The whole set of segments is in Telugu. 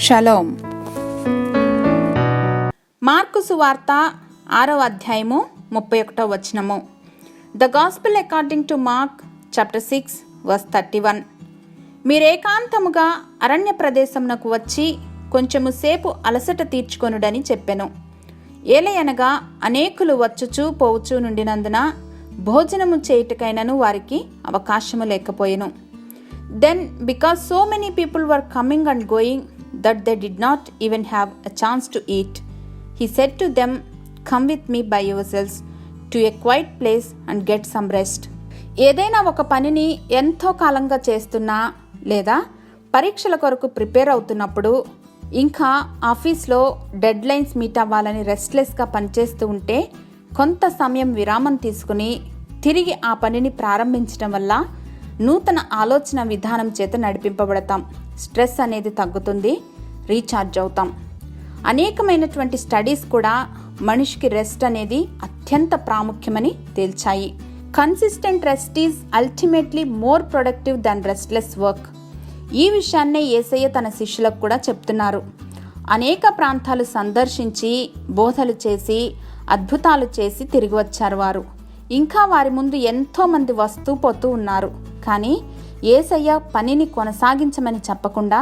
షలోమ్. మార్కు సువార్త 6వ అధ్యాయము 31వ వచనము. The gospel according to Mark chapter 6 verse 31. మీరేకాంతముగా అరణ్య ప్రదేశమునకు వచ్చి కొంచెము సేపు అలసట తీర్చుకొనుడని చెప్పెను. ఏలయనగా అనేకులు వచ్చుచూ పోవుచూ నుండినందున భోజనము చేయుటకైనను వారికి అవకాశము లేకపోయెను. Then because so many people were coming and going that they did not even have a chance to eat, he said to them, come with me by yourselves to a quiet place and get some rest. ఏదైనా ఒక పనిని ఎంతో కాలంగా చేస్తున్నా లేదా పరీక్షల కొరకు ప్రిపేర్ అవుతున్నప్పుడు, ఇంకా ఆఫీస్లో డెడ్ లైన్స్ మీట్ అవ్వాలని రెస్ట్లెస్గా పనిచేస్తూ ఉంటే కొంత సమయం విరామం తీసుకుని తిరిగి ఆ పనిని ప్రారంభించడం వల్ల నూతన ఆలోచన విధానం చేత నడిపింపబడతాం. స్ట్రెస్ అనేది తగ్గుతుంది, రీఛార్జ్ అవుతాం. అనేకమైనటువంటి స్టడీస్ కూడా మనిషికి రెస్ట్ అనేది అత్యంత ప్రాముఖ్యమని తేల్చాయి. Consistent rest is ultimately more productive than restless work. ఈ విషయాన్నే యేసయ్య తన శిష్యులకు కూడా చెప్తున్నారు. అనేక ప్రాంతాలు సందర్శించి బోధలు చేసి అద్భుతాలు చేసి తిరిగి వచ్చారు వారు. ఇంకా వారి ముందు ఎంతో మంది వస్తూ పోతూ ఉన్నారు. కానీ యేసయ్య పనిని కొనసాగించమని చెప్పకుండా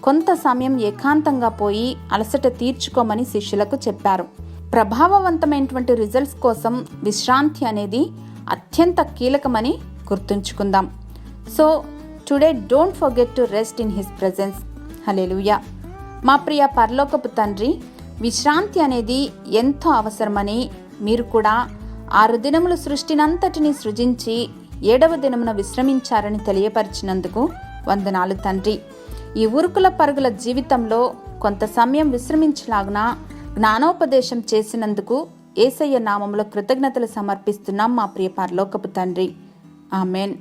కొంత సమయం ఏకాంతంగా పోయి అలసట తీర్చుకోమని శిష్యులకు చెప్పారు. ప్రభావవంతమైనటువంటి రిజల్ట్స్ కోసం విశ్రాంతి అనేది అత్యంత కీలకమని గుర్తుంచుకుందాం. So today don't forget to rest in his presence. Hallelujah. మా ప్రియ పరలోకపు తండ్రి, విశ్రాంతి అనేది ఎంతో అవసరమని మీరు కూడా 6 దినములు సృష్టినంతటిని సృజించి 7వ దినమున విశ్రమించారని తెలియపరిచినందుకు వందనాలు తండ్రి. ఈ ఉరుకుల పరుగుల జీవితంలో కొంత సమయం విశ్రమించలాగున జ్ఞానోపదేశం చేసినందుకు యేసయ్య నామములో కృతజ్ఞతలు సమర్పిస్తున్నాం మా ప్రియ పరలోకపు తండ్రి. ఆమెన్.